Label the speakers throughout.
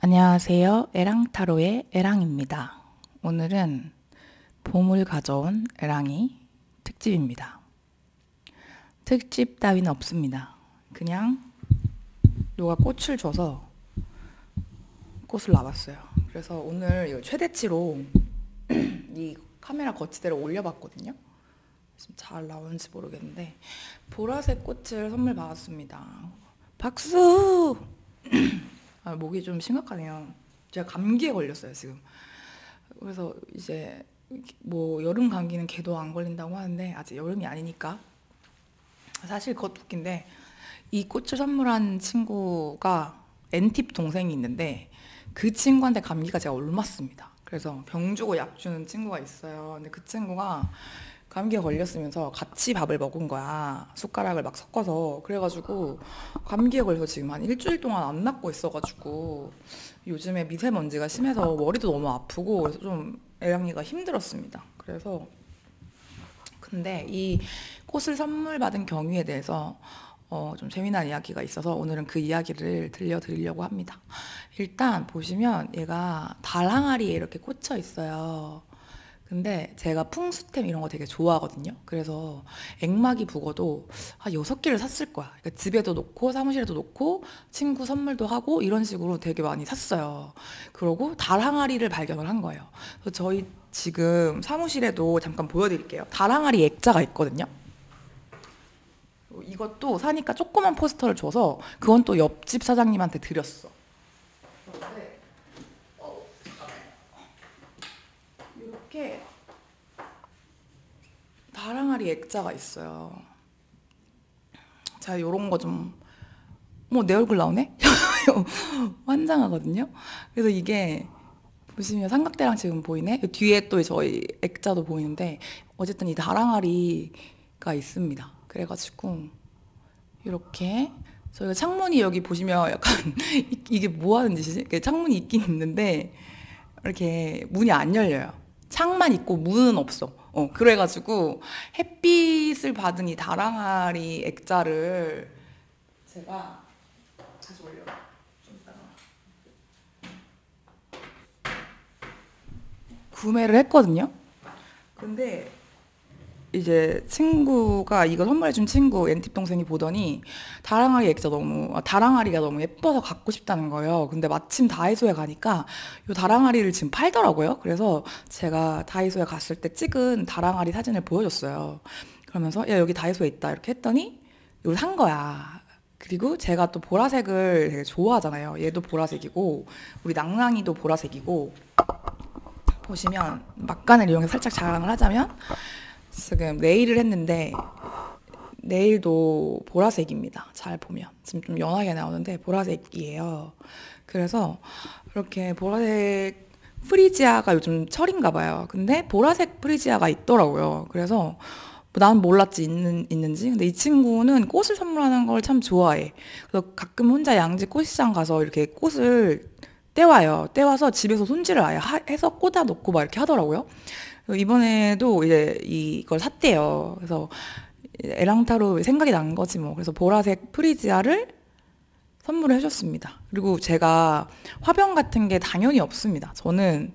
Speaker 1: 안녕하세요. 에랑타로의 에랑입니다. 오늘은 봄을 가져온 에랑이 특집입니다. 특집 따위는 없습니다. 그냥 누가 꽃을 줘서 꽃을 놔봤어요. 그래서 오늘 이거 최대치로 이 카메라 거치대를 올려봤거든요. 지금 잘 나오는지 모르겠는데 보라색 꽃을 선물 받았습니다. 박수! 목이 좀 심각하네요. 제가 감기에 걸렸어요, 지금. 그래서 이제 뭐 여름 감기는 걔도 안 걸린다고 하는데 아직 여름이 아니니까. 사실 그것도 웃긴데 이 꽃을 선물한 친구가 N팁 동생이 있는데 그 친구한테 감기가 제가 옮았습니다. 그래서 병 주고 약 주는 친구가 있어요. 근데 그 친구가 감기에 걸렸으면서 같이 밥을 먹은 거야. 숟가락을 막 섞어서. 그래가지고 감기에 걸려서 지금 한 일주일 동안 안 낫고 있어가지고 요즘에 미세먼지가 심해서 머리도 너무 아프고 그래서 좀 애랑이가 힘들었습니다. 그래서 근데 이 꽃을 선물 받은 경위에 대해서 좀 재미난 이야기가 있어서 오늘은 그 이야기를 들려드리려고 합니다. 일단 보시면 얘가 달항아리에 이렇게 꽂혀 있어요. 근데 제가 풍수템 이런 거 되게 좋아하거든요. 그래서 액막이 북어도 한 6개를 샀을 거야. 그러니까 집에도 놓고 사무실에도 놓고 친구 선물도 하고 이런 식으로 되게 많이 샀어요. 그러고 달 항아리를 발견을 한 거예요. 그래서 저희 지금 사무실에도 잠깐 보여드릴게요. 달 항아리 액자가 있거든요. 이것도 사니까 조그만 포스터를 줘서 그건 또 옆집 사장님한테 드렸어. 그런데 이렇게 다랑아리 액자가 있어요. 제가 요런 거 좀, 내 얼굴 나오네? 환장하거든요. 그래서 이게 보시면 삼각대랑 지금 보이네? 뒤에 또 저희 액자도 보이는데 어쨌든 이 다랑아리가 있습니다. 그래가지고 이렇게 저희가 창문이 여기 보시면 약간 이게 뭐 하는 짓이지? 창문이 있긴 있는데 이렇게 문이 안 열려요. 창만 있고 문은 없어. 그래가지고 햇빛을 받은 이 다랑아리 액자를 제가 다시 올려. 좀 이따가 구매를 했거든요. 근데 이제 친구가 이거 선물해준 친구 엔팁 동생이 보더니 다랑아리가 너무 예뻐서 갖고 싶다는 거예요. 근데 마침 다이소에 가니까 이 다랑아리를 지금 팔더라고요. 그래서 제가 다이소에 갔을 때 찍은 다랑아리 사진을 보여줬어요. 그러면서 야 여기 다이소에 있다 이렇게 했더니 이걸 산 거야. 그리고 제가 또 보라색을 되게 좋아하잖아요. 얘도 보라색이고 우리 낭랑이도 보라색이고 보시면 막간을 이용해서 살짝 자랑을 하자면 지금 네일을 했는데 네일도 보라색입니다. 잘 보면 지금 좀 연하게 나오는데 보라색이에요. 그래서 이렇게 보라색 프리지아가 요즘 철인가 봐요. 근데 보라색 프리지아가 있더라고요. 그래서 난 몰랐지 있는지. 근데 이 친구는 꽃을 선물하는 걸 참 좋아해. 그래서 가끔 혼자 양지 꽃시장 가서 이렇게 꽃을 떼와요. 떼와서 집에서 손질을 아예 해서 꽂아 놓고 막 이렇게 하더라고요. 이번에도 이제 이걸 샀대요. 그래서 에랑타로 생각이 난 거지 뭐. 그래서 보라색 프리지아를 선물을 해줬습니다. 그리고 제가 화병 같은 게 당연히 없습니다. 저는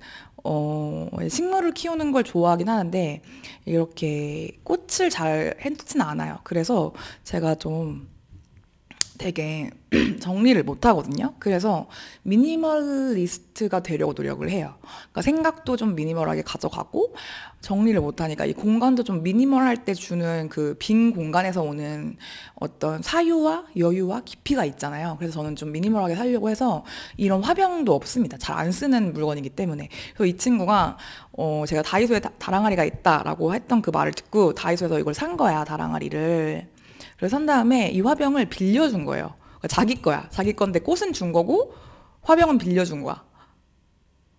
Speaker 1: 식물을 키우는 걸 좋아하긴 하는데 이렇게 꽃을 잘 해놓지는 않아요. 그래서 제가 좀 되게 정리를 못 하거든요. 그래서 미니멀리스트가 되려고 노력을 해요. 그러니까 생각도 좀 미니멀하게 가져가고 정리를 못 하니까 이 공간도 좀 미니멀할 때 주는 그 빈 공간에서 오는 어떤 사유와 여유와 깊이가 있잖아요. 그래서 저는 좀 미니멀하게 살려고 해서 이런 화병도 없습니다. 잘 안 쓰는 물건이기 때문에. 그래서 이 친구가 제가 다이소에 다랑아리가 있다라고 했던 그 말을 듣고 다이소에서 이걸 산 거야, 다랑아리를. 그래서 산 다음에 이 화병을 빌려준 거예요. 그러니까 자기 거야. 자기 건데 꽃은 준 거고 화병은 빌려준 거야.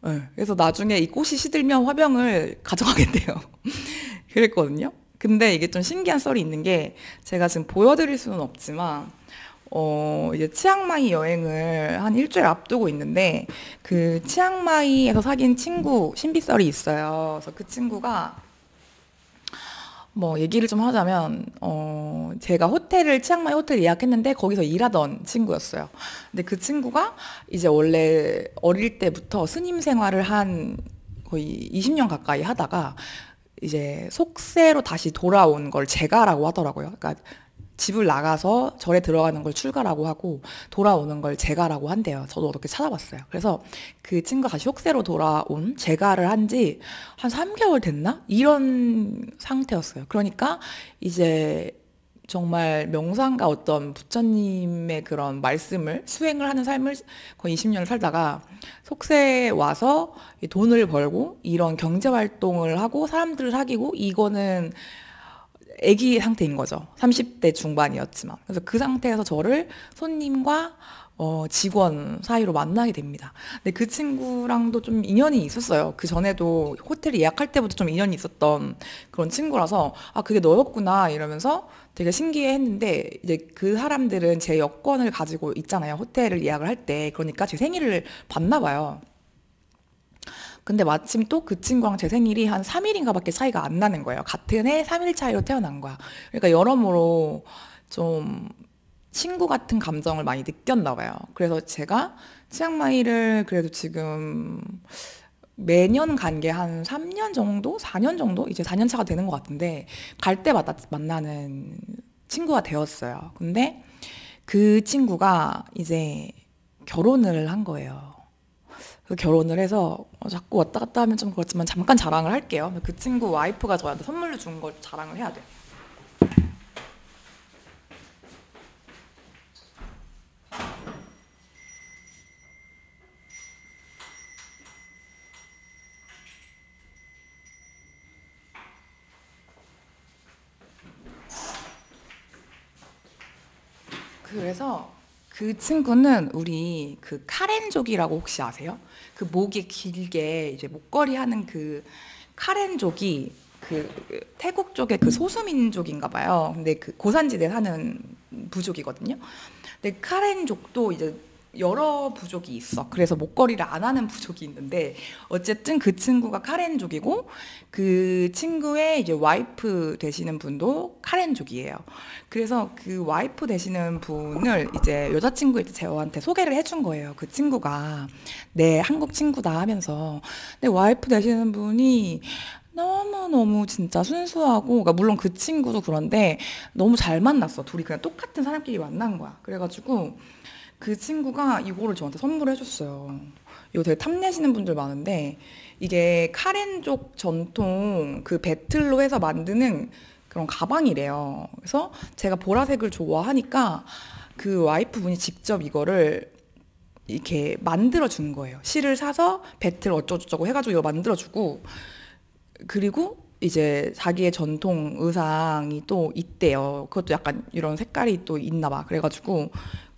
Speaker 1: 네, 그래서 나중에 이 꽃이 시들면 화병을 가져가겠대요. 그랬거든요. 근데 이게 좀 신기한 썰이 있는 게 제가 지금 보여드릴 수는 없지만 이제 치앙마이 여행을 한 일주일 앞두고 있는데 그 치앙마이에서 사귄 친구 신비썰이 있어요. 그래서 그 친구가 뭐 얘기를 좀 하자면 제가 호텔을 치앙마이 호텔 예약했는데 거기서 일하던 친구였어요. 근데 그 친구가 이제 원래 어릴 때부터 스님 생활을 한 거의 20년 가까이 하다가 이제 속세로 다시 돌아온 걸 제가라고 하더라고요. 그러니까 집을 나가서 절에 들어가는 걸 출가라고 하고 돌아오는 걸 제가라고 한대요. 저도 어떻게 찾아봤어요. 그래서 그 친구가 다시 속세로 돌아온 제가를 한 지 한 3개월 됐나? 이런 상태였어요. 그러니까 이제 정말 명상가 어떤 부처님의 그런 말씀을 수행을 하는 삶을 거의 20년을 살다가 속세에 와서 돈을 벌고 이런 경제 활동을 하고 사람들을 사귀고 이거는 아기 상태인 거죠. 30대 중반이었지만. 그래서 그 상태에서 저를 손님과 직원 사이로 만나게 됩니다. 근데 그 친구랑도 좀 인연이 있었어요. 그 전에도 호텔 예약할 때부터 좀 인연이 있었던 그런 친구라서, 아, 그게 너였구나, 이러면서 되게 신기해 했는데, 이제 그 사람들은 제 여권을 가지고 있잖아요. 호텔을 예약을 할 때. 그러니까 제 생일을 봤나 봐요. 근데 마침 또 그 친구랑 제 생일이 한 3일인가 밖에 차이가 안 나는 거예요. 같은 해 3일 차이로 태어난 거야. 그러니까 여러모로 좀 친구 같은 감정을 많이 느꼈나 봐요. 그래서 제가 치앙마이를 그래도 지금 매년 간 게 한 3년 정도? 4년 정도? 이제 4년 차가 되는 것 같은데 갈 때마다 만나는 친구가 되었어요. 근데 그 친구가 이제 결혼을 한 거예요. 그래서 결혼을 해서 자꾸 왔다 갔다 하면 좀 그렇지만 잠깐 자랑을 할게요. 그 친구 와이프가 저한테 선물로 준 걸 자랑을 해야 돼. 그래서 그 친구는 우리 그 카렌족이라고 혹시 아세요? 그 목이 길게 이제 목걸이 하는 그 카렌족이 그 태국 쪽의 그 소수민족인가 봐요. 근데 그 고산지대 사는 부족이거든요. 근데 카렌족도 이제 여러 부족이 있어. 그래서 목걸이를 안 하는 부족이 있는데 어쨌든 그 친구가 카렌족이고 그 친구의 이제 와이프 되시는 분도 카렌족이에요. 그래서 그 와이프 되시는 분을 이제 여자친구일 때 저한테 소개를 해준 거예요. 그 친구가 내 한국 친구다 하면서. 근데 와이프 되시는 분이 너무너무 진짜 순수하고, 그러니까 물론 그 친구도 그런데 너무 잘 만났어. 둘이 그냥 똑같은 사람끼리 만난 거야. 그래가지고 그 친구가 이거를 저한테 선물해 줬어요. 이거 되게 탐내시는 분들 많은데 이게 카렌족 전통 그 배틀로 해서 만드는 그런 가방이래요. 그래서 제가 보라색을 좋아하니까 그 와이프 분이 직접 이거를 이렇게 만들어 준 거예요. 실을 사서 배틀 어쩌고저쩌고 해가지고 이거 만들어 주고, 그리고 이제 자기의 전통 의상이 또 있대요. 그것도 약간 이런 색깔이 또 있나 봐. 그래가지고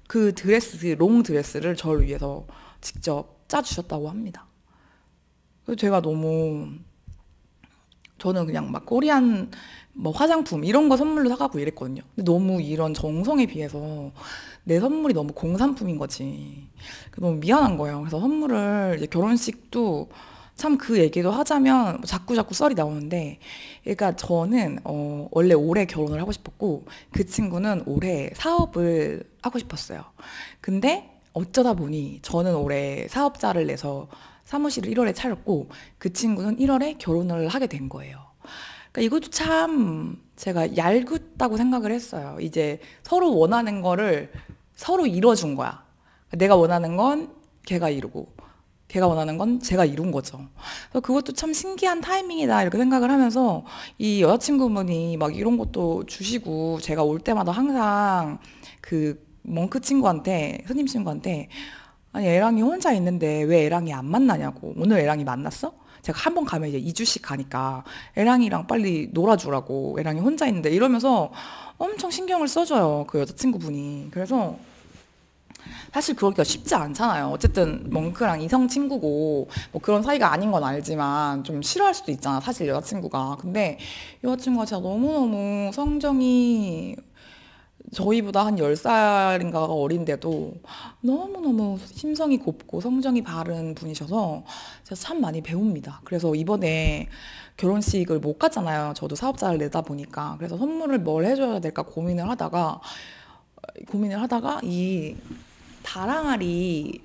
Speaker 1: 그 드레스, 롱 드레스를 저를 위해서 직접 짜주셨다고 합니다. 그래서 제가 너무, 저는 그냥 막 코리안 뭐 화장품 이런 거 선물로 사가고 이랬거든요. 근데 너무 이런 정성에 비해서 내 선물이 너무 공산품인 거지. 너무 미안한 거예요. 그래서 선물을 이제 결혼식도 참 그 얘기도 하자면 자꾸자꾸 썰이 나오는데, 그러니까 저는 원래 올해 결혼을 하고 싶었고 그 친구는 올해 사업을 하고 싶었어요. 근데 어쩌다 보니 저는 올해 사업자를 내서 사무실을 1월에 차렸고 그 친구는 1월에 결혼을 하게 된 거예요. 그러니까 이것도 참 제가 얄궂다고 생각을 했어요. 이제 서로 원하는 거를 서로 이뤄준 거야. 내가 원하는 건 걔가 이루고 걔가 원하는 건 제가 이룬 거죠. 그래서 그것도 참 신기한 타이밍이다 이렇게 생각을 하면서 이 여자친구분이 막 이런 것도 주시고 제가 올 때마다 항상 그 멍크 친구한테, 스님 친구한테, 아니 애랑이 혼자 있는데 왜 애랑이 안 만나냐고. 오늘 애랑이 만났어? 제가 한 번 가면 이제 2주씩 가니까 애랑이랑 빨리 놀아주라고, 애랑이 혼자 있는데 이러면서 엄청 신경을 써줘요, 그 여자친구분이. 그래서 사실 그러기가 쉽지 않잖아요. 어쨌든 멍크랑 이성 친구고 뭐 그런 사이가 아닌 건 알지만 좀 싫어할 수도 있잖아, 사실 여자친구가. 근데 여자친구가 진짜 너무너무 성정이 저희보다 한 10살인가가 어린데도 너무너무 심성이 곱고 성정이 바른 분이셔서 제가 참 많이 배웁니다. 그래서 이번에 결혼식을 못 갔잖아요. 저도 사업자를 내다 보니까. 그래서 선물을 뭘 해줘야 될까 고민을 하다가 이 다랑아리를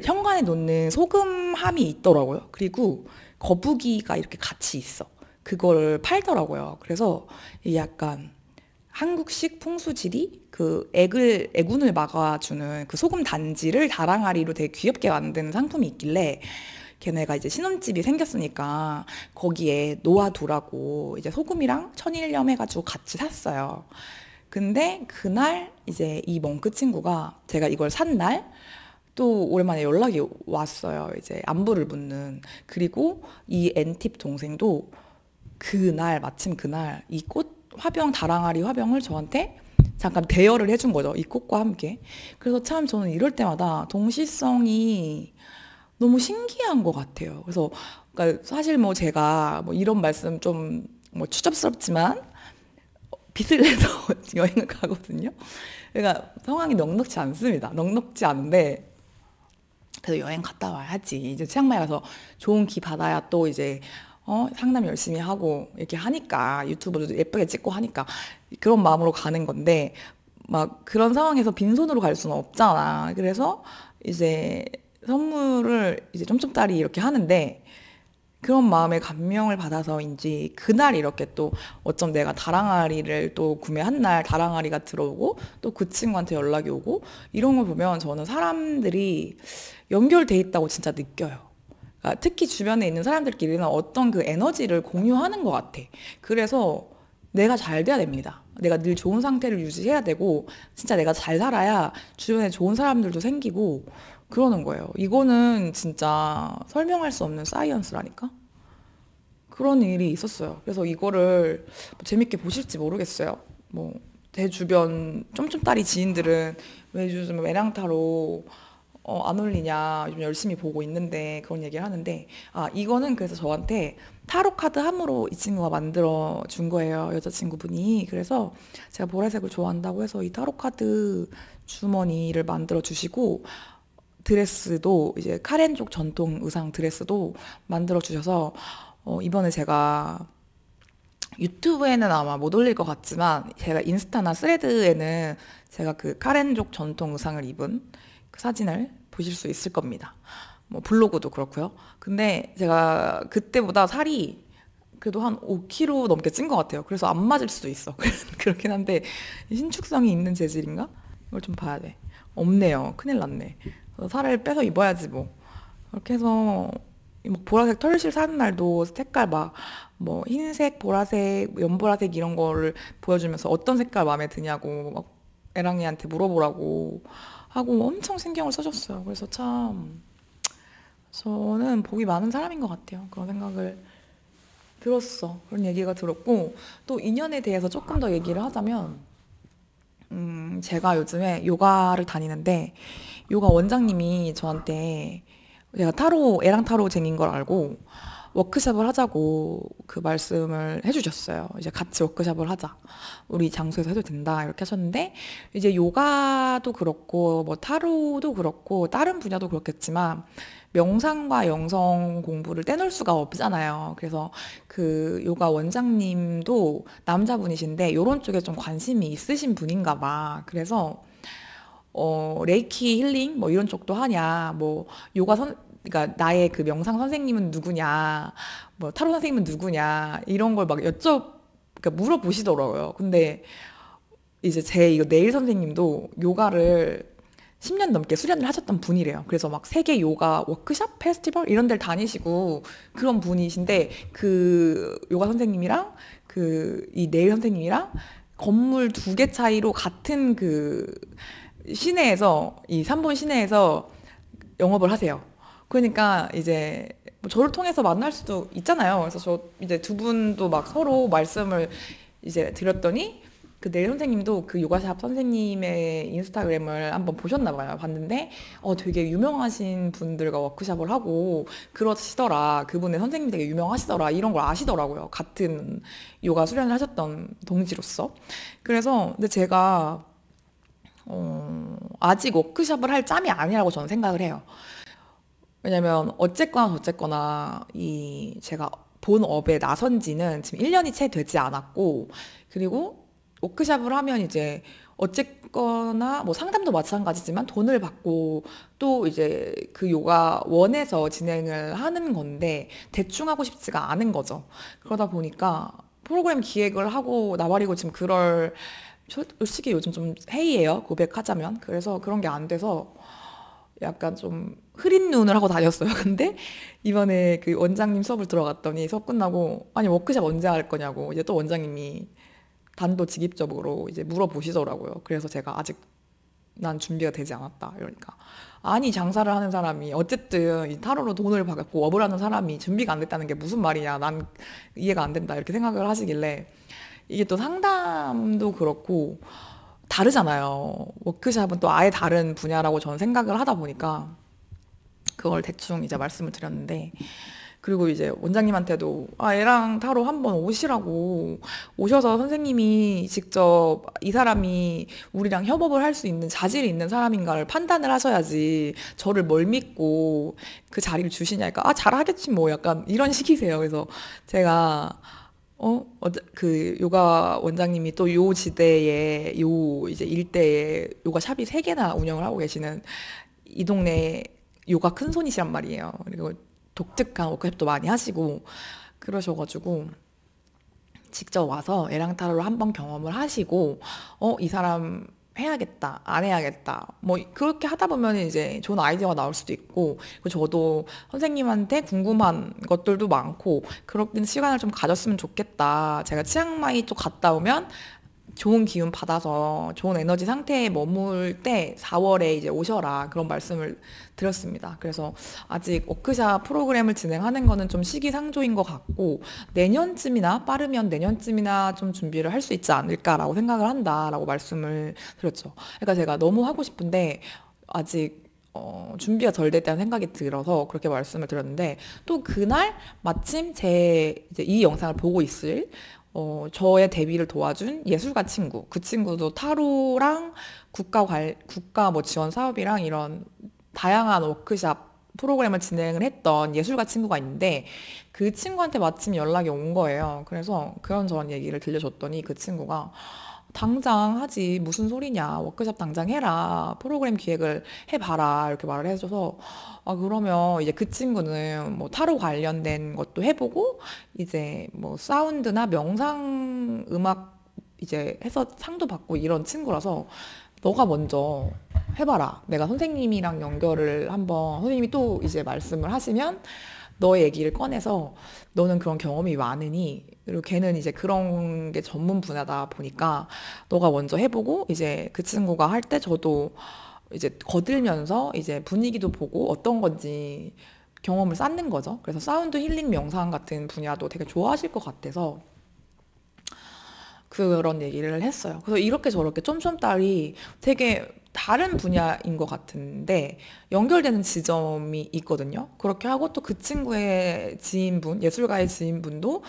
Speaker 1: 현관에 놓는 소금함이 있더라고요. 그리고 거북이가 이렇게 같이 있어. 그걸 팔더라고요. 그래서 이게 약간 한국식 풍수지리 그 애군을 막아주는 그 소금 단지를 다랑아리로 되게 귀엽게 만드는 상품이 있길래 걔네가 이제 신혼집이 생겼으니까 거기에 놓아두라고 이제 소금이랑 천일염 해가지고 같이 샀어요. 근데 그날 이제 이 멍크 친구가 제가 이걸 산 날 또 오랜만에 연락이 왔어요. 이제 안부를 묻는. 그리고 이 엔팁 동생도 그날 마침 그날 이 꽃 화병 다랑아리 화병을 저한테 잠깐 대여를 해준 거죠. 이 꽃과 함께. 그래서 참 저는 이럴 때마다 동시성이 너무 신기한 것 같아요. 그래서 그러니까 사실 뭐 제가 뭐 이런 말씀 좀 뭐 추접스럽지만 빚을 내서 여행을 가거든요. 그러니까 상황이 넉넉지 않습니다. 넉넉지 않은데 그래도 여행 갔다 와야지. 이제 치앙마이 가서 좋은 기 받아야 또 이제 상담 열심히 하고 이렇게 하니까 유튜브도 예쁘게 찍고 하니까 그런 마음으로 가는 건데 막 그런 상황에서 빈손으로 갈 수는 없잖아. 그래서 이제 선물을 이제 쫌쫌따리 이렇게 하는데 그런 마음에 감명을 받아서인지 그날 이렇게 또 어쩜 내가 다랑아리를 또 구매한 날 다랑아리가 들어오고 또 그 친구한테 연락이 오고 이런 걸 보면 저는 사람들이 연결돼 있다고 진짜 느껴요. 그러니까 특히 주변에 있는 사람들끼리는 어떤 그 에너지를 공유하는 것 같아. 그래서 내가 잘 돼야 됩니다. 내가 늘 좋은 상태를 유지해야 되고 진짜 내가 잘 살아야 주변에 좋은 사람들도 생기고 그러는 거예요. 이거는 진짜 설명할 수 없는 사이언스라니까? 그런 일이 있었어요. 그래서 이거를 뭐 재밌게 보실지 모르겠어요. 뭐, 제 주변 쫌쫌따리 지인들은 왜 요즘 메랑타로 안 올리냐, 요즘 열심히 보고 있는데 그런 얘기를 하는데, 아, 이거는 그래서 저한테 타로 카드 함으로 이 친구가 만들어 준 거예요. 여자친구분이. 그래서 제가 보라색을 좋아한다고 해서 이 타로 카드 주머니를 만들어 주시고, 드레스도 이제 카렌족 전통 의상 드레스도 만들어 주셔서 이번에 제가 유튜브에는 아마 못 올릴 것 같지만 제가 인스타나 스레드에는 제가 그 카렌족 전통 의상을 입은 그 사진을 보실 수 있을 겁니다. 뭐 블로그도 그렇고요. 근데 제가 그때보다 살이 그래도 한 5kg 넘게 찐 것 같아요. 그래서 안 맞을 수도 있어. 그렇긴 한데 신축성이 있는 재질인가? 이걸 좀 봐야 돼. 없네요. 큰일 났네. 그래서 살을 빼서 입어야지 뭐. 그렇게 해서 막 보라색 털실 사는 날도 색깔 막 뭐 흰색, 보라색, 연보라색 이런 거를 보여주면서 어떤 색깔 마음에 드냐고 막 애랑이한테 물어보라고 하고 엄청 신경을 써줬어요. 그래서 참 저는 복이 많은 사람인 것 같아요. 그런 생각을 들었어. 그런 얘기가 들었고 또 인연에 대해서 조금 더 얘기를 하자면 제가 요즘에 요가를 다니는데 요가 원장님이 저한테 제가 애랑 타로쟁인 걸 알고 워크숍을 하자고 그 말씀을 해주셨어요. 이제 같이 워크숍을 하자. 우리 장소에서 해도 된다. 이렇게 하셨는데, 이제 요가도 그렇고, 뭐 타로도 그렇고, 다른 분야도 그렇겠지만, 명상과 영성 공부를 떼놓을 수가 없잖아요. 그래서 그 요가 원장님도 남자분이신데, 요런 쪽에 좀 관심이 있으신 분인가 봐. 그래서 레이키 힐링 뭐 이런 쪽도 하냐, 뭐 그러니까 나의 그 명상 선생님은 누구냐, 뭐 타로 선생님은 누구냐 이런 걸 막 그러니까 물어보시더라고요. 근데 이제 제 이거 네일 선생님도 요가를 10년 넘게 수련을 하셨던 분이래요. 그래서 막 세계 요가 워크숍 페스티벌 이런 데를 다니시고 그런 분이신데 그 요가 선생님이랑 그 이 네일 선생님이랑 건물 2개 차이로 같은 그 시내에서 이 3본 시내에서 영업을 하세요. 그러니까 이제 뭐 저를 통해서 만날 수도 있잖아요. 그래서 저 이제 두 분도 막 서로 말씀을 이제 드렸더니 그 내일 선생님도 그 요가샵 선생님의 인스타그램을 한번 보셨나 봐요. 봤는데 되게 유명하신 분들과 워크샵을 하고 그러시더라. 그분의 선생님이 되게 유명하시더라. 이런 걸 아시더라고요. 같은 요가 수련을 하셨던 동지로서. 그래서 근데 제가 아직 워크숍을 할 짬이 아니라고 저는 생각을 해요. 왜냐면 어쨌거나 이 제가 본 업에 나선 지는 지금 1년이 채 되지 않았고, 그리고 워크숍을 하면 이제 어쨌거나 뭐 상담도 마찬가지지만 돈을 받고 또 이제 그 요가 원에서 진행을 하는 건데 대충 하고 싶지가 않은 거죠. 그러다 보니까 프로그램 기획을 하고 나발이고 지금 그럴 솔직히 요즘 좀 해이해요. 고백하자면. 그래서 그런 게 안 돼서 약간 좀 흐린 눈을 하고 다녔어요. 근데 이번에 그 원장님 수업을 들어갔더니 수업 끝나고 아니 워크숍 언제 할 거냐고 이제 또 원장님이 단도직입적으로 이제 물어보시더라고요. 그래서 제가 아직 난 준비가 되지 않았다. 이러니까 아니 장사를 하는 사람이 어쨌든 이 타로로 돈을 받고 업을 하는 사람이 준비가 안 됐다는 게 무슨 말이냐. 난 이해가 안 된다. 이렇게 생각을 하시길래 이게 또 상담도 그렇고 다르잖아요. 워크샵은 또 아예 다른 분야라고 저는 생각을 하다 보니까 그걸 대충 이제 말씀을 드렸는데, 그리고 이제 원장님한테도 애랑 타로 한번 오시라고 오셔서 선생님이 직접 이 사람이 우리랑 협업을 할 수 있는 자질이 있는 사람인가를 판단을 하셔야지 저를 뭘 믿고 그 자리를 주시냐니까 잘하겠지 뭐 약간 이런 식이세요. 그래서 제가 그 요가 원장님이 또 요 지대에 요 이제 일대에 요가 샵이 3개나 운영을 하고 계시는 이 동네 요가 큰 손이시란 말이에요. 그리고 독특한 워크숍도 많이 하시고 그러셔가지고 직접 와서 에랑타로를 한번 경험을 하시고 이 사람 해야겠다, 안 해야겠다. 뭐 그렇게 하다 보면 이제 좋은 아이디어가 나올 수도 있고, 그리고 저도 선생님한테 궁금한 것들도 많고 그런 시간을 좀 가졌으면 좋겠다. 제가 치앙마이 쪽 갔다 오면 좋은 기운 받아서 좋은 에너지 상태에 머물 때 4월에 이제 오셔라 그런 말씀을 드렸습니다. 그래서 아직 워크샵 프로그램을 진행하는 거는 좀 시기상조인 것 같고 내년쯤이나 빠르면 내년쯤이나 좀 준비를 할 수 있지 않을까라고 생각을 한다라고 말씀을 드렸죠. 그러니까 제가 너무 하고 싶은데 아직 준비가 덜 됐다는 생각이 들어서 그렇게 말씀을 드렸는데, 또 그날 마침 제 이제 이 영상을 보고 있을 저의 데뷔를 도와준 예술가 친구, 그 친구도 타로랑 국가 뭐 지원 사업이랑 이런 다양한 워크샵 프로그램을 진행을 했던 예술가 친구가 있는데 그 친구한테 마침 연락이 온 거예요. 그래서 그런저런 얘기를 들려줬더니 그 친구가 당장 하지 무슨 소리냐, 워크숍 당장 해라, 프로그램 기획을 해봐라 이렇게 말을 해줘서 그러면 이제 그 친구는 뭐 타로 관련된 것도 해보고 이제 뭐 사운드나 명상 음악 이제 해서 상도 받고 이런 친구라서 너가 먼저 해봐라, 내가 선생님이랑 연결을 한번, 선생님이 또 이제 말씀을 하시면 너의 얘기를 꺼내서 너는 그런 경험이 많으니, 그리고 걔는 이제 그런 게 전문 분야다 보니까 너가 먼저 해보고 이제 그 친구가 할 때 저도 이제 거들면서 이제 분위기도 보고 어떤 건지 경험을 쌓는 거죠. 그래서 사운드 힐링 명상 같은 분야도 되게 좋아하실 것 같아서 그런 얘기를 했어요. 그래서 이렇게 저렇게 쫌쫌딸이 되게 다른 분야인 것 같은데 연결되는 지점이 있거든요. 그렇게 하고 또 그 친구의 지인분, 예술가의 지인분도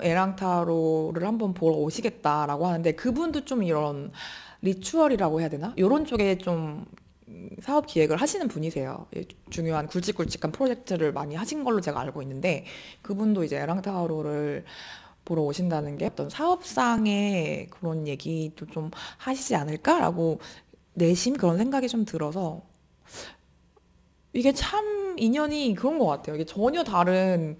Speaker 1: 에랑타로를 한번 보러 오시겠다라고 하는데 그분도 좀 이런 리추얼이라고 해야 되나? 이런 쪽에 좀 사업 기획을 하시는 분이세요. 중요한 굵직굵직한 프로젝트를 많이 하신 걸로 제가 알고 있는데 그분도 이제 에랑타로를 보러 오신다는 게 어떤 사업상의 그런 얘기도 좀 하시지 않을까라고 내심 그런 생각이 좀 들어서 이게 참 인연이 그런 것 같아요. 이게 전혀 다른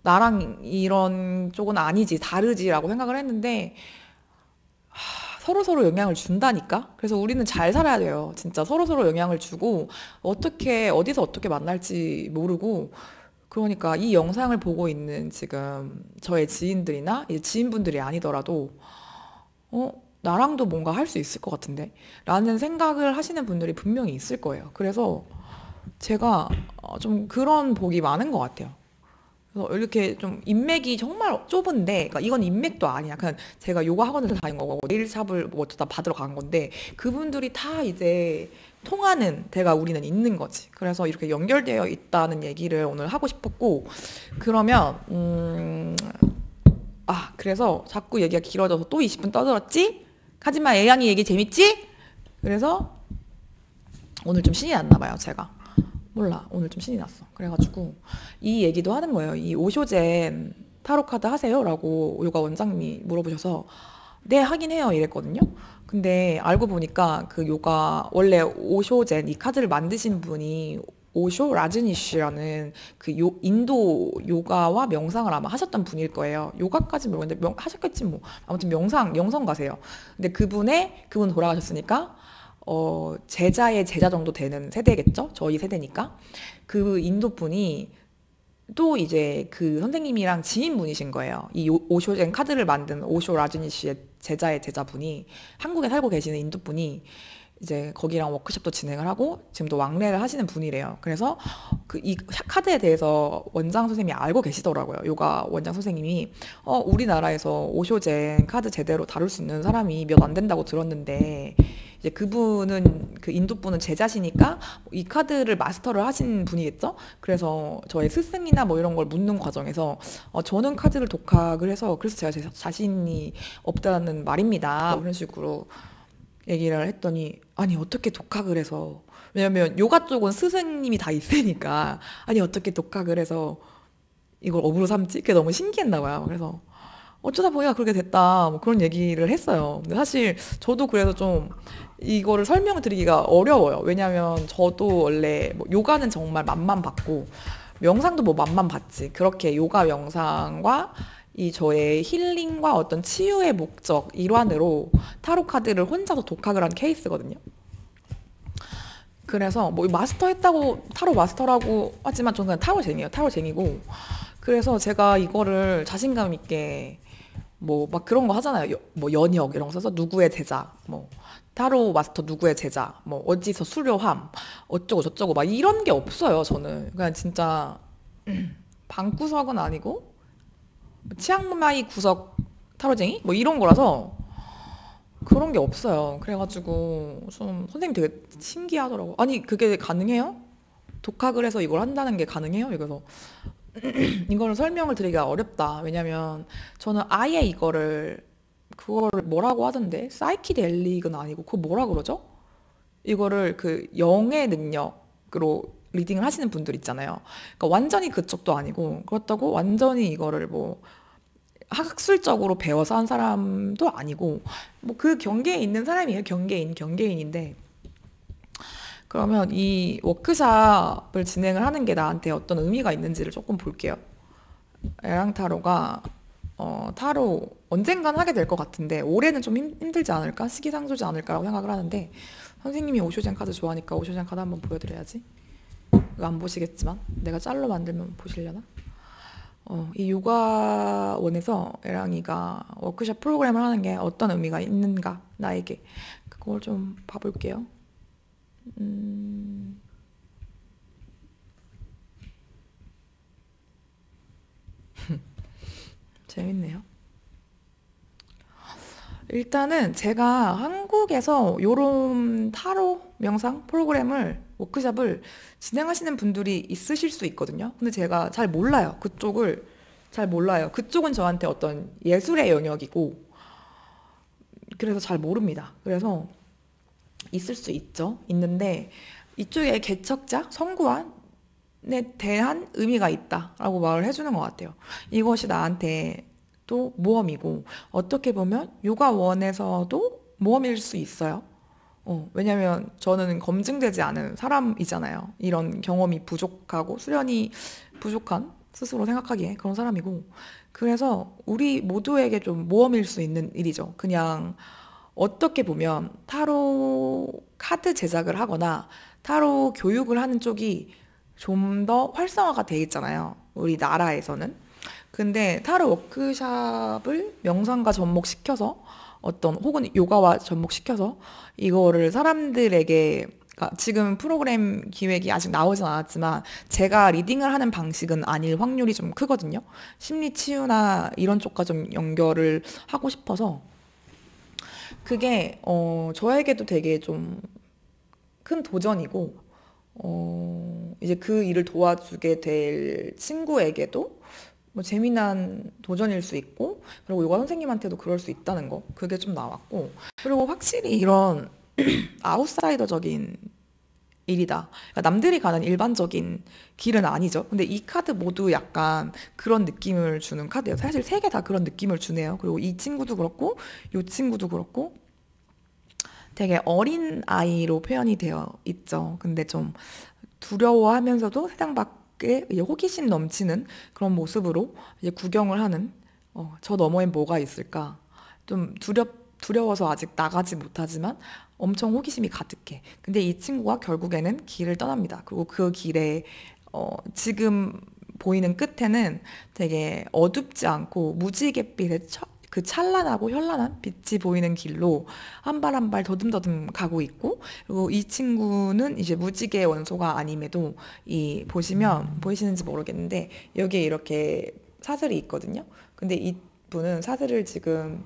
Speaker 1: 나랑 이런 쪽은 아니지, 다르지라고 생각을 했는데 서로서로 영향을 준다니까? 그래서 우리는 잘 살아야 돼요. 진짜 서로서로 영향을 주고 어떻게 어디서 어떻게 만날지 모르고, 그러니까 이 영상을 보고 있는 지금 저의 지인들이나 지인분들이 아니더라도 나랑도 뭔가 할 수 있을 것 같은데? 라는 생각을 하시는 분들이 분명히 있을 거예요. 그래서 제가 좀 그런 복이 많은 것 같아요.
Speaker 2: 그래서 이렇게 좀 인맥이 정말 좁은데, 그러니까 이건 인맥도 아니야. 그냥 제가 요가 학원을 다닌 거고 네일샵을 뭐 어쩌다 받으러 간 건데, 그분들이 다 이제 통하는 데가 우리는 있는 거지. 그래서 이렇게 연결되어 있다는 얘기를 오늘 하고 싶었고, 그러면 그래서 자꾸 얘기가 길어져서 또 20분 떠들었지? 하지만 애양이 얘기 재밌지? 그래서 오늘 좀 신이 났나 봐요, 제가. 몰라, 오늘 좀 신이 났어. 그래가지고 이 얘기도 하는 거예요. 이 오쇼젠 타로 카드 하세요? 라고 요가 원장님이 물어보셔서 네, 하긴 해요, 이랬거든요. 근데 알고 보니까 그 요가 원래 오쇼젠 이 카드를 만드신 분이 오쇼 라즈니쉬라는 그 인도 요가와 명상을 아마 하셨던 분일 거예요. 요가까지 모르겠는데 하셨겠지 뭐. 아무튼 영성가세요. 근데 그분 돌아가셨으니까 제자의 제자 정도 되는 세대겠죠? 저희 세대니까. 그 인도 분이 또 이제 그 선생님이랑 지인분이신 거예요. 이 오쇼젠 카드를 만든 오쇼 라즈니 씨의 제자의 제자분이 한국에 살고 계시는 인도 분이 이제 거기랑 워크숍도 진행을 하고 지금도 왕래를 하시는 분이래요. 그래서 그 이 카드에 대해서 원장 선생님이 알고 계시더라고요. 요가 원장 선생님이 우리나라에서 오쇼젠 카드 제대로 다룰 수 있는 사람이 몇 안 된다고 들었는데 이제 그분은 그 인도 분은 제자시니까 이 카드를 마스터를 하신 분이겠죠. 그래서 저의 스승이나 뭐 이런 걸 묻는 과정에서 저는 카드를 독학을 해서 그래서 제가 제 자신이 없다는 말입니다. 그런 식으로 얘기를 했더니 아니 어떻게 독학을 해서, 왜냐면 요가 쪽은 스승님이 다 있으니까 아니 어떻게 독학을 해서 이걸 업으로 삼지? 그게 너무 신기했나 봐요. 그래서 어쩌다 보니까 그렇게 됐다 뭐 그런 얘기를 했어요. 근데 사실 저도 그래서 좀 이거를 설명을 드리기가 어려워요. 왜냐면 저도 원래 뭐 요가는 정말 맛만 봤고 명상도 뭐 맛만 봤지. 그렇게 요가 명상과 이 저의 힐링과 어떤 치유의 목적 일환으로 타로 카드를 혼자서 독학을 한 케이스거든요. 그래서 뭐 마스터 했다고 타로 마스터라고 하지만 저는 그냥 타로쟁이에요. 타로쟁이고. 그래서 제가 이거를 자신감 있게 뭐 막 그런 거 하잖아요. 뭐 연역 이런 거 써서 누구의 제자, 뭐 타로 마스터 누구의 제자, 뭐 어디서 수료함, 어쩌고 저쩌고 막 이런 게 없어요. 저는 그냥 진짜 방구석은 아니고 치앙마이 구석 타로쟁이 뭐 이런 거라서 그런 게 없어요. 그래가지고 좀 선생님 되게 신기하더라고. 아니 그게 가능해요? 독학을 해서 이걸 한다는 게 가능해요? 그래서 이거를 설명을 드리기가 어렵다. 왜냐면 저는 아예 그거를 뭐라고 하던데? 사이키델릭은 아니고 그거 뭐라 그러죠? 이거를 그 영의 능력으로 리딩을 하시는 분들 있잖아요. 그러니까 완전히 그쪽도 아니고 그렇다고 완전히 이거를 뭐 학술적으로 배워서 한 사람도 아니고 뭐 그 경계에 있는 사람이에요. 경계인인데 그러면 이 워크샵을 진행을 하는 게 나한테 어떤 의미가 있는지를 조금 볼게요. 에랑타로가 타로 언젠간 하게 될 것 같은데 올해는 좀 힘들지 않을까? 시기상조지 않을까라고 생각을 하는데 선생님이 오쇼젠 카드 좋아하니까 오쇼젠 카드 한번 보여드려야지. 이거 안 보시겠지만 내가 짤로 만들면 보시려나? 이 요가원에서 에랑이가 워크숍 프로그램을 하는 게 어떤 의미가 있는가 나에게 그걸 좀 봐볼게요. 음, 재밌네요. 일단은 제가 한국에서 요런 타로 명상 프로그램을 워크숍을 진행하시는 분들이 있으실 수 있거든요. 근데 제가 잘 몰라요. 그쪽을 잘 몰라요. 그쪽은 저한테 어떤 예술의 영역이고 그래서 잘 모릅니다. 그래서 있을 수 있죠. 있는데 이쪽에 개척자, 선구안에 대한 의미가 있다라고 말을 해주는 것 같아요. 이것이 나한테 또 모험이고 어떻게 보면 요가원에서도 모험일 수 있어요. 왜냐면 저는 검증되지 않은 사람이잖아요. 이런 경험이 부족하고 수련이 부족한 스스로 생각하기에 그런 사람이고 그래서 우리 모두에게 좀 모험일 수 있는 일이죠. 그냥 어떻게 보면 타로 카드 제작을 하거나 타로 교육을 하는 쪽이 좀 더 활성화가 돼 있잖아요. 우리나라에서는. 근데 타로 워크샵을 명상과 접목시켜서 혹은 요가와 접목시켜서 이거를 사람들에게 그러니까 지금 프로그램 기획이 아직 나오진 않았지만 제가 리딩을 하는 방식은 아닐 확률이 좀 크거든요. 심리 치유나 이런 쪽과 좀 연결을 하고 싶어서 그게 저에게도 되게 좀 큰 도전이고 이제 그 일을 도와주게 될 친구에게도 뭐 재미난 도전일 수 있고 그리고 요가 선생님한테도 그럴 수 있다는 거 그게 좀 나왔고 그리고 확실히 이런 아웃사이더적인 일이다. 그러니까 남들이 가는 일반적인 길은 아니죠. 근데 이 카드 모두 약간 그런 느낌을 주는 카드예요. 사실 세 개 다 그런 느낌을 주네요. 그리고 이 친구도 그렇고 이 친구도 그렇고 되게 어린 아이로 표현이 되어 있죠. 근데 좀 두려워하면서도 세상 밖에 이제 호기심 넘치는 그런 모습으로 이제 구경을 하는 저 너머엔 뭐가 있을까? 좀 두려워서 아직 나가지 못하지만 엄청 호기심이 가득해. 근데 이 친구가 결국에는 길을 떠납니다. 그리고 그 길에 지금 보이는 끝에는 되게 어둡지 않고 무지갯빛의 그 찬란하고 현란한 빛이 보이는 길로 한 발 한 발 더듬더듬 가고 있고 그리고 이 친구는 이제 무지개 원소가 아님에도 이 보시면 보이시는지 모르겠는데 여기에 이렇게 사슬이 있거든요. 근데 이 분은 사슬을 지금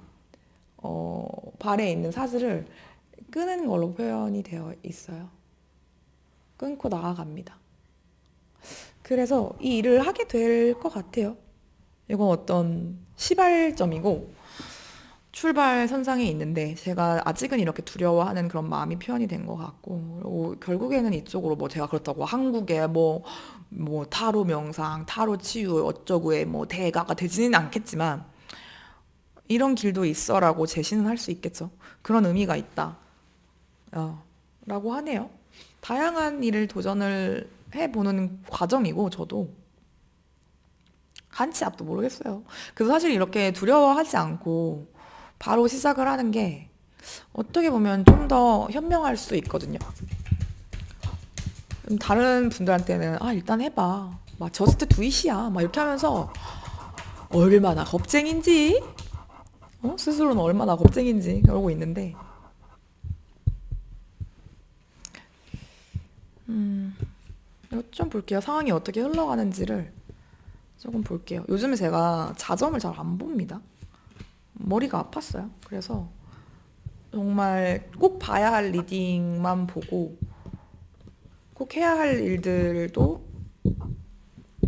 Speaker 2: 발에 있는 사슬을 끄는 걸로 표현이 되어 있어요. 끊고 나아갑니다. 그래서 이 일을 하게 될 것 같아요. 이건 어떤 시발점이고 출발 선상에 있는데 제가 아직은 이렇게 두려워하는 그런 마음이 표현이 된 것 같고 그리고 결국에는 이쪽으로 뭐 제가 그렇다고 한국에 뭐 타로 명상, 타로 치유 어쩌고에 뭐 대가가 되지는 않겠지만 이런 길도 있어라고 제시는 할 수 있겠죠. 그런 의미가 있다. 라고 하네요. 다양한 일을 도전을 해보는 과정이고 저도 한치 앞도 모르겠어요. 그래서 사실 이렇게 두려워하지 않고 바로 시작을 하는 게 어떻게 보면 좀 더 현명할 수 있거든요. 다른 분들한테는 일단 해봐. 막 저스트 두잇이야. 막 이렇게 하면서 얼마나 겁쟁인지 스스로는 얼마나 겁쟁인지 그러고 있는데 이거 좀 볼게요. 상황이 어떻게 흘러가는지를 조금 볼게요. 요즘에 제가 자점을 잘 안 봅니다. 머리가 아팠어요. 그래서 정말 꼭 봐야 할 리딩만 보고 꼭 해야 할 일들도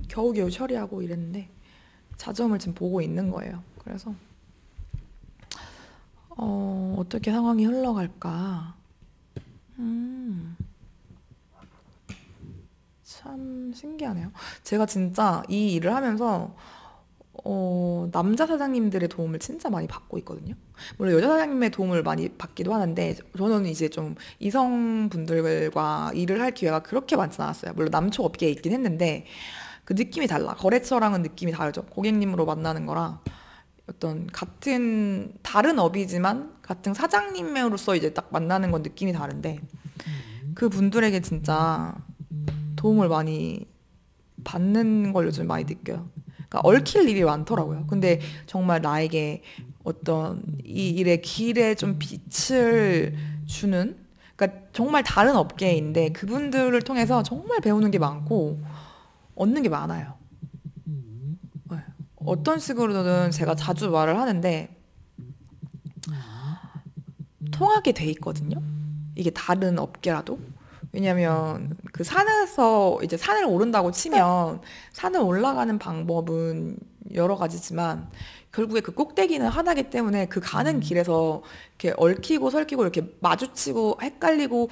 Speaker 2: 겨우겨우 처리하고 이랬는데 자점을 지금 보고 있는 거예요. 그래서 어떻게 상황이 흘러갈까? 참 신기하네요. 제가 진짜 이 일을 하면서 남자 사장님들의 도움을 진짜 많이 받고 있거든요. 물론 여자 사장님의 도움을 많이 받기도 하는데 저는 이제 좀 이성분들과 일을 할 기회가 그렇게 많진 않았어요. 물론 남초 업계에 있긴 했는데 그 느낌이 달라. 거래처랑은 느낌이 다르죠. 고객님으로 만나는 거랑 어떤 같은 다른 업이지만 같은 사장님으로서 이제 딱 만나는 건 느낌이 다른데 그 분들에게 진짜 도움을 많이 받는 걸 요즘 많이 느껴요. 그러니까 얽힐 일이 많더라고요. 근데 정말 나에게 어떤 이 일의 길에 좀 빛을 주는 그러니까 정말 다른 업계인데 그분들을 통해서 정말 배우는 게 많고 얻는 게 많아요. 네. 어떤 식으로든 제가 자주 말을 하는데 통하게 돼 있거든요. 이게 다른 업계라도. 왜냐면 그 산에서 이제 산을 오른다고 치면 산을 올라가는 방법은 여러 가지지만 결국에 그 꼭대기는 하나기 때문에 그 가는 길에서 이렇게 얽히고 설키고 이렇게 마주치고 헷갈리고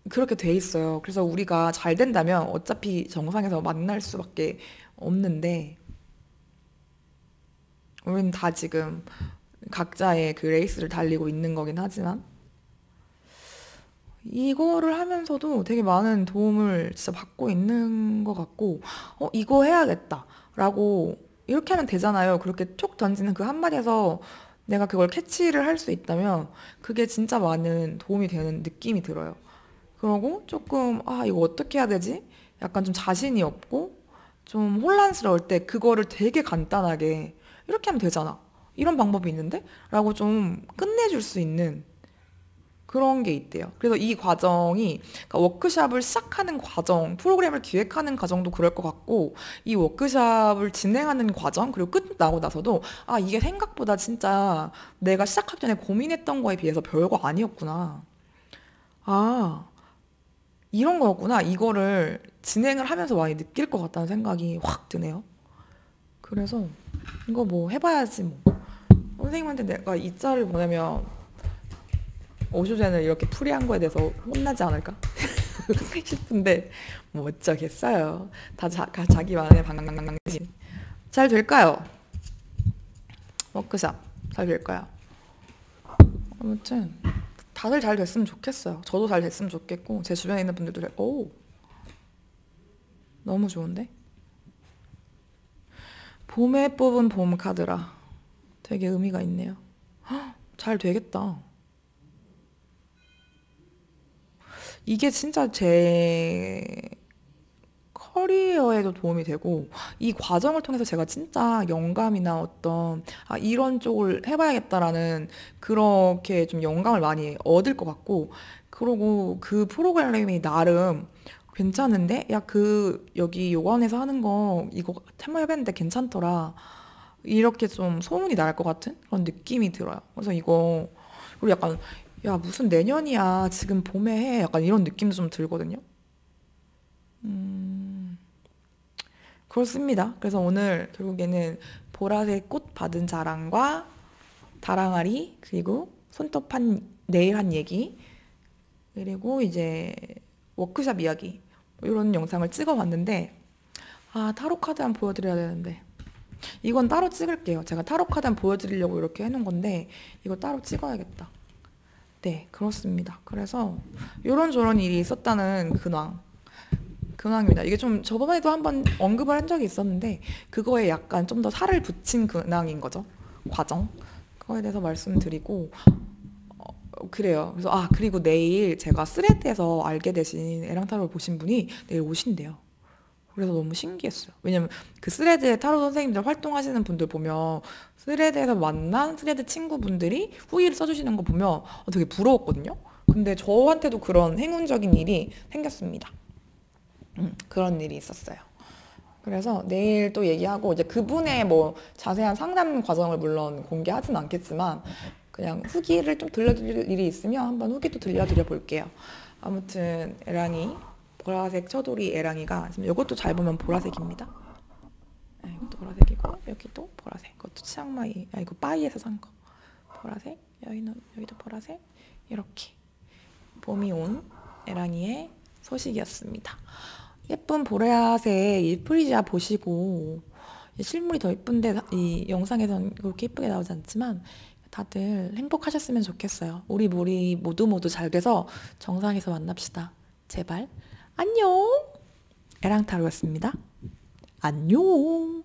Speaker 2: 그렇게 돼 있어요. 그래서 우리가 잘 된다면 어차피 정상에서 만날 수밖에 없는데 우리는 다 지금 각자의 그 레이스를 달리고 있는 거긴 하지만 이거를 하면서도 되게 많은 도움을 진짜 받고 있는 것 같고, 이거 해야겠다라고 이렇게 하면 되잖아요. 그렇게 툭 던지는 그 한마디에서 내가 그걸 캐치를 할 수 있다면 그게 진짜 많은 도움이 되는 느낌이 들어요. 그러고 조금, 이거 어떻게 해야 되지? 약간 좀 자신이 없고 좀 혼란스러울 때 그거를 되게 간단하게 이렇게 하면 되잖아. 이런 방법이 있는데? 라고 좀 끝내줄 수 있는 그런 게 있대요. 그래서 이 과정이 그러니까 워크숍을 시작하는 과정, 프로그램을 기획하는 과정도 그럴 것 같고 이 워크숍을 진행하는 과정 그리고 끝나고 나서도 아 이게 생각보다 진짜 내가 시작하기 전에 고민했던 거에 비해서 별거 아니었구나. 아 이런 거였구나. 이거를 진행을 하면서 많이 느낄 것 같다는 생각이 확 드네요. 그래서 이거 뭐 해봐야지 뭐. 선생님한테 내가 이 짤을 보내면 오쇼젠을 이렇게 풀이한 거에 대해서 혼나지 않을까 싶은데 뭐 어쩌겠어요. 다 자기만의 방향이지. 잘 될까요? 워크샵 잘 될까요? 아무튼 다들 잘 됐으면 좋겠어요. 저도 잘 됐으면 좋겠고 제 주변에 있는 분들도 오 너무 좋은데? 봄에 뽑은 봄 카드라 되게 의미가 있네요. 헉, 잘 되겠다. 이게 진짜 제 커리어에도 도움이 되고 이 과정을 통해서 제가 진짜 영감이나 어떤 아 이런 쪽을 해봐야겠다라는 그렇게 좀 영감을 많이 얻을 것 같고 그러고 그 프로그램이 나름 괜찮은데 야 그 여기 요관에서 하는 거 이거 한번 해봤는데 괜찮더라 이렇게 좀 소문이 날 것 같은 그런 느낌이 들어요. 그래서 이거 우리 약간 야 무슨 내년이야 지금 봄에 해 약간 이런 느낌도 좀 들거든요. 음, 그렇습니다. 그래서 오늘 결국에는 보라색 꽃 받은 자랑과 다랑아리 그리고 손톱 한 네일 한 얘기 그리고 이제 워크숍 이야기 이런 영상을 찍어봤는데 아 타로 카드 한번 보여드려야 되는데 이건 따로 찍을게요. 제가 타로 카드 한번 보여드리려고 이렇게 해놓은 건데 이거 따로 찍어야겠다. 네 그렇습니다. 그래서 요런저런 일이 있었다는 근황입니다. 이게 좀 저번에도 한번 언급을 한 적이 있었는데 그거에 약간 좀 더 살을 붙인 근황인 거죠. 과정. 그거에 대해서 말씀드리고 그래요. 그래서 아 그리고 내일 제가 스레드에서 알게 되신 에랑타로를 보신 분이 내일 오신대요. 그래서 너무 신기했어요. 왜냐면 그 스레드에 타로 선생님들 활동하시는 분들 보면 스레드에서 만난 스레드 친구분들이 후기를 써주시는 거 보면 되게 부러웠거든요. 근데 저한테도 그런 행운적인 일이 생겼습니다. 그런 일이 있었어요. 그래서 내일 또 얘기하고 이제 그분의 뭐 자세한 상담 과정을 물론 공개하진 않겠지만 그냥 후기를 좀 들려드릴 일이 있으면 한번 후기도 들려드려 볼게요. 아무튼 에랑이 보라색 처돌이 에랑이가 지금 이것도 잘 보면 보라색입니다. 네, 이것도 보라색이고 여기도 보라색. 이것도 치앙마이 이거 빠이에서 산 거. 보라색. 여기도 보라색. 이렇게 봄이 온 에랑이의 소식이었습니다. 예쁜 보라색 이 프리지아 보시고 실물이 더 예쁜데 이 영상에선 그렇게 예쁘게 나오지 않지만 다들 행복하셨으면 좋겠어요. 우리 모두 잘 돼서 정상에서 만납시다. 제발. 안녕. 에랑타로였습니다. 안녕.